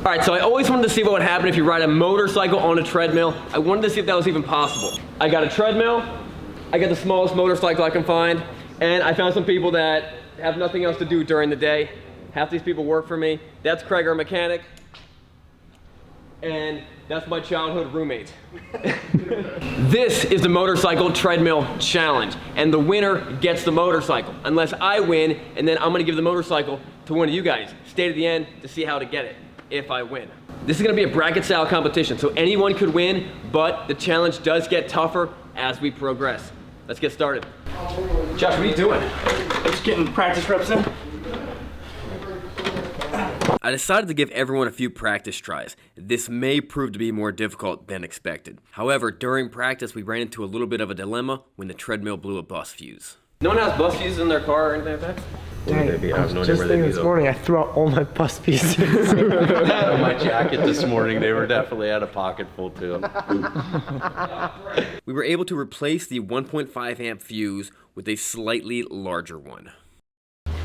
All right, so I always wanted to see what would happen if you ride a motorcycle on a treadmill. I wanted to see if that was even possible. I got a treadmill, I got the smallest motorcycle I can find, and I found some people that have nothing else to do during the day. Half these people work for me. That's Craig, our mechanic, and that's my childhood roommate. This is the motorcycle treadmill challenge, and the winner gets the motorcycle, unless I win, and then I'm gonna give the motorcycle to one of you guys. Stay to the end to see how to get it, if I win. This is gonna be a bracket style competition, so anyone could win, but the challenge does get tougher as we progress. Let's get started. Josh, what are you doing? Just getting practice reps in. I decided to give everyone a few practice tries. This may prove to be more difficult than expected. However, during practice, we ran into a little bit of a dilemma when the treadmill blew a bus fuse. No one has bus fuses in their car or anything like that? Dang, I was just thinking this morning, I threw out all my bus pieces. My jacket this morning, they were definitely out of pocket full too. We were able to replace the 1.5 amp fuse with a slightly larger one.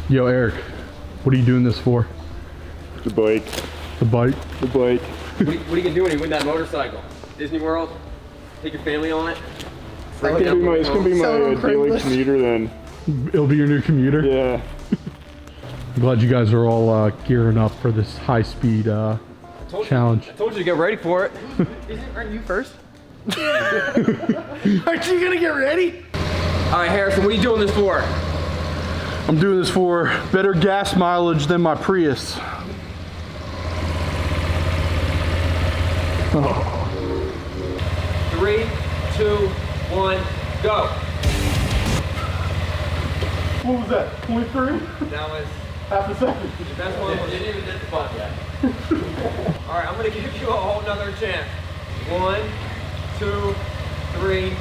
Yo, Eric, what are you doing this for? The bike. The bike? The bike. What are you gonna do when you win that motorcycle? Disney World? Take your family on it? It's gonna be my daily commuter then. It'll be your new commuter? Yeah. I'm glad you guys are all gearing up for this high-speed challenge. I told you to get ready for it. Aren't you first? Aren't you gonna get ready? All right, Harrison, what are you doing this for? I'm doing this for better gas mileage than my Prius. Oh. 3, 2, 1, go. What was that, 23? That was Half a second. the best one. You didn't even hit the button yet. All right, I'm gonna give you a whole nother chance. 1, 2, 3,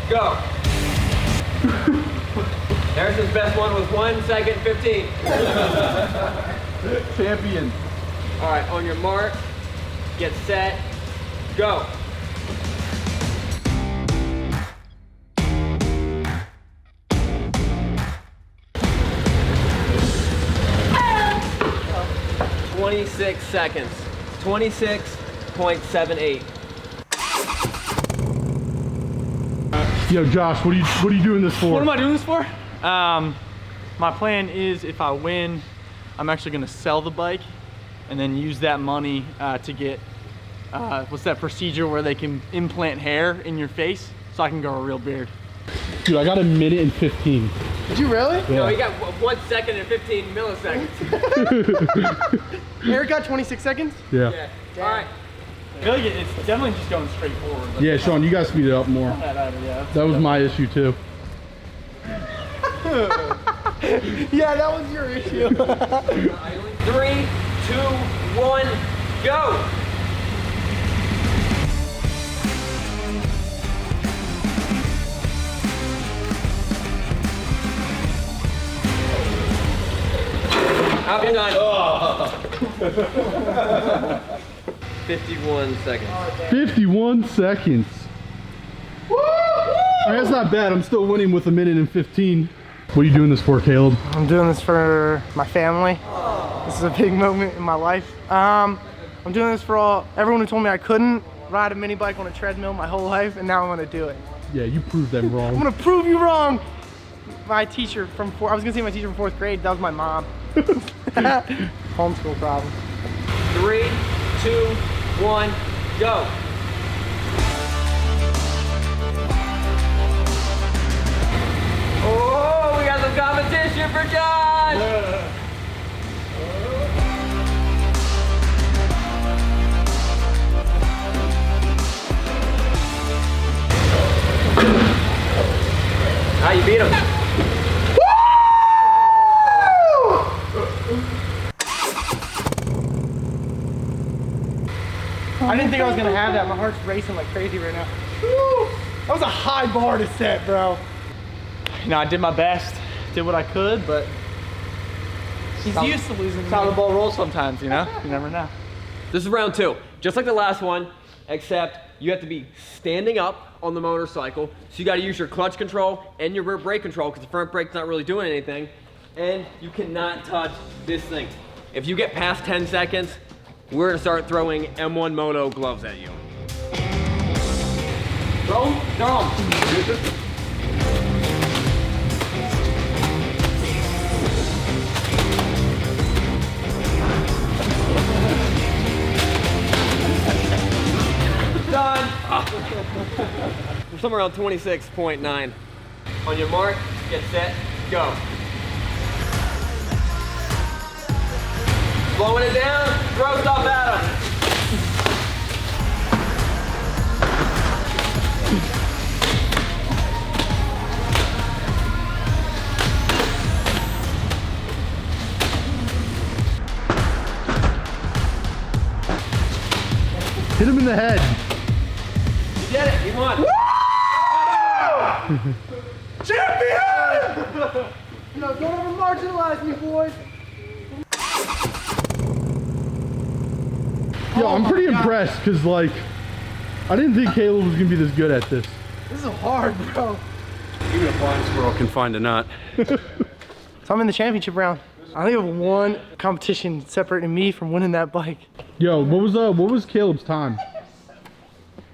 go. Harrison's best one was 1 second 15. Champion. All right, on your mark, get set, go. Ah! 26 seconds. 26.78. Yo, Josh, what are you doing this for? What am I doing this for? My plan is if I win, I'm actually gonna sell the bike and then use that money to get, what's that procedure where they can implant hair in your face so I can grow a real beard. Dude, I got 1 minute and 15. Did you really? Yeah. No, he got 1 second and 15 milliseconds. Eric got 26 seconds? Yeah. Yeah. All right. I feel like it's definitely just going straight forward. Yeah, Sean, you guys speed it up more. Yeah, That was my issue too. Yeah, that was your issue. 3, 2, 1, go! I'll be done. 51 seconds. 51 seconds. Woo! That's not bad. I'm still winning with 1 minute and 15. What are you doing this for, Caleb? I'm doing this for my family. This is a big moment in my life. I'm doing this for everyone who told me I couldn't ride a mini bike on a treadmill my whole life, and now I'm gonna do it. Yeah, you proved them wrong. I'm gonna prove you wrong. My teacher from I was gonna say my teacher from 4th grade. That was my mom. Homeschool problem. 3, 2, 1, go! Oh, we got some competition for Josh! Ah, you beat him. I didn't think I was gonna have that. My heart's racing like crazy right now. Woo! That was a high bar to set, bro. You know, I did my best, did what I could, but He's used to losing. that's how the ball rolls sometimes, you know? You never know. This is round 2, just like the last one, except you have to be standing up on the motorcycle. So you gotta use your clutch control and your rear brake control because the front brake's not really doing anything. And you cannot touch this thing. If you get past 10 seconds, we're gonna start throwing M1 Moto gloves at you. Throw 'em, throw 'em. Done. We're somewhere around 26.9. On your mark, get set, go. Slowing it down, throw stuff at him. Hit him in the head. You did it, you won. Champion! No, don't ever marginalize me, boys. Yo, I'm pretty impressed because, like, I didn't think Caleb was gonna be this good at this. This is hard, bro. Even a blind squirrel can find a nut. So I'm in the championship round. I think of one competition separating me from winning that bike. Yo, what was Caleb's time?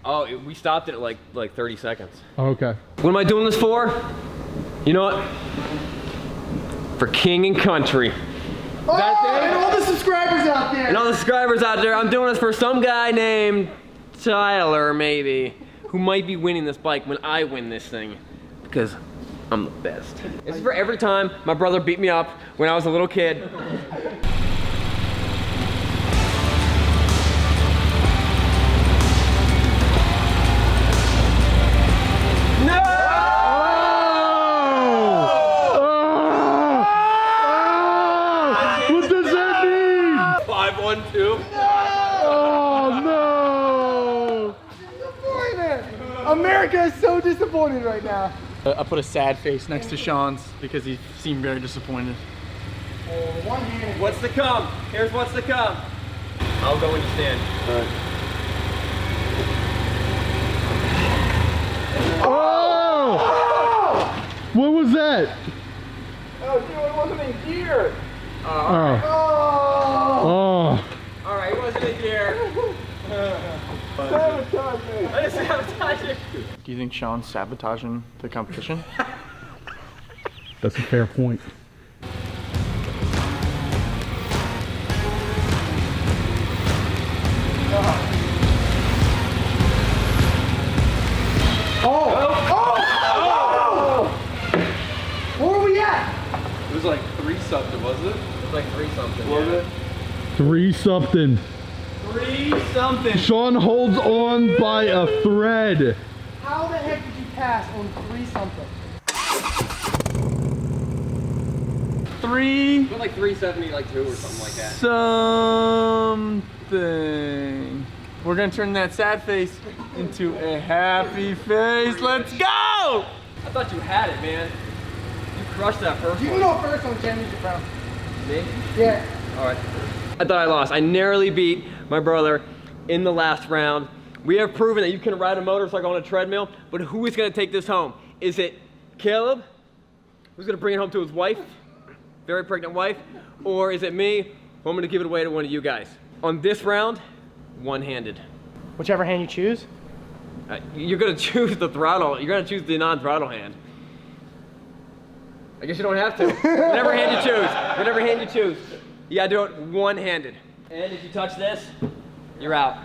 Oh, we stopped it at like 30 seconds. Oh, okay. What am I doing this for? You know what? For king and country. Oh, and all the subscribers out there. And all the subscribers out there, I'm doing this for some guy named Tyler, maybe, who might be winning this bike when I win this thing, because I'm the best. This is for every time my brother beat me up when I was a little kid. What does that mean? 5-1-2. Oh no! Disappointed. America is so disappointed right now. I put a sad face next to Sean's because he seemed very disappointed. One-handed. What's to come? Here's what's to come. I'll go when you stand. Oh! What was that? Oh, dude, it wasn't in gear. Oh. Oh. Oh. All right, it wasn't in here. Sabotage me. I just sabotaged it. Do you think Sean's sabotaging the competition? That's a fair point. Where are we at? It was like 3-something, wasn't it? It was like 3 something. Was it? 3-something. 3 something. Sean holds on by a thread. How the heck did you pass on 3-something? 3 It was like 370, like 2 or something like that. something. We're gonna turn that sad face into a happy face. Let's go! I thought you had it, man. You crushed that first You one. can go first on championship round. Me? Yeah. All right. I thought I lost. I narrowly beat my brother in the last round. We have proven that you can ride a motorcycle on a treadmill, but who is going to take this home? Is it Caleb, who's going to bring it home to his wife, very pregnant wife, or is it me, who I'm going to give it away to one of you guys? On this round, one-handed. Whichever hand you choose. You're going to choose the throttle. You're going to choose the non-throttle hand. I guess you don't have to. Whatever hand you choose. Whatever hand you choose. You gotta do it one-handed. And if you touch this, you're out.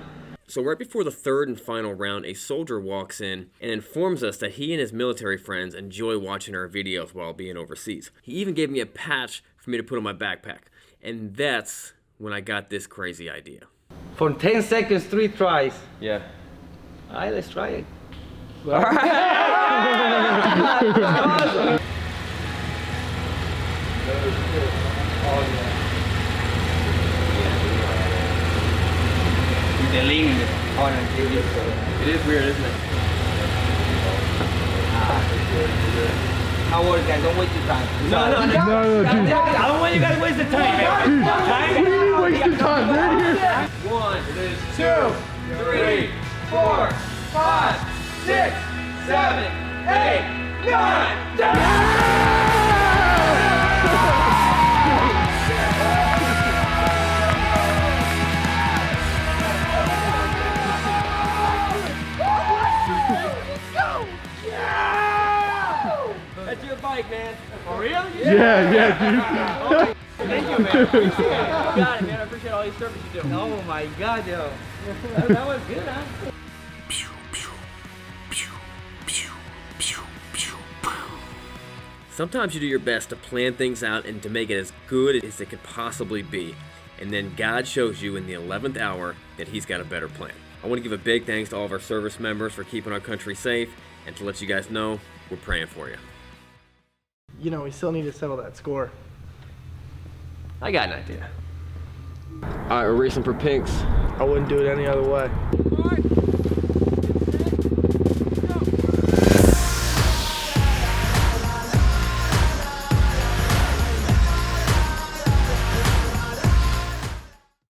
So right before the third and final round, a soldier walks in and informs us that he and his military friends enjoy watching our videos while being overseas. He even gave me a patch for me to put on my backpack. And that's when I got this crazy idea. For 10 seconds, 3 tries. Yeah. All right, let's try it. All right. The lean on it. It is weird, isn't it? How old is that? Don't waste your time. No, dude. I don't want you guys to waste the time, man. What do you mean waste your time? They're here. 1, 2, 3, 4, 5, 6, 7, 8, 9, 10. Yeah, Thank you, man. Appreciate it. You got it, man. I appreciate all your service you do. Oh my God, yo. That was good, huh? Sometimes you do your best to plan things out and to make it as good as it could possibly be. And then God shows you in the 11th hour that He's got a better plan. I want to give a big thanks to all of our service members for keeping our country safe, and to let you guys know we're praying for you. You know, we still need to settle that score. I got an idea. All right, we're racing for pinks. I wouldn't do it any other way.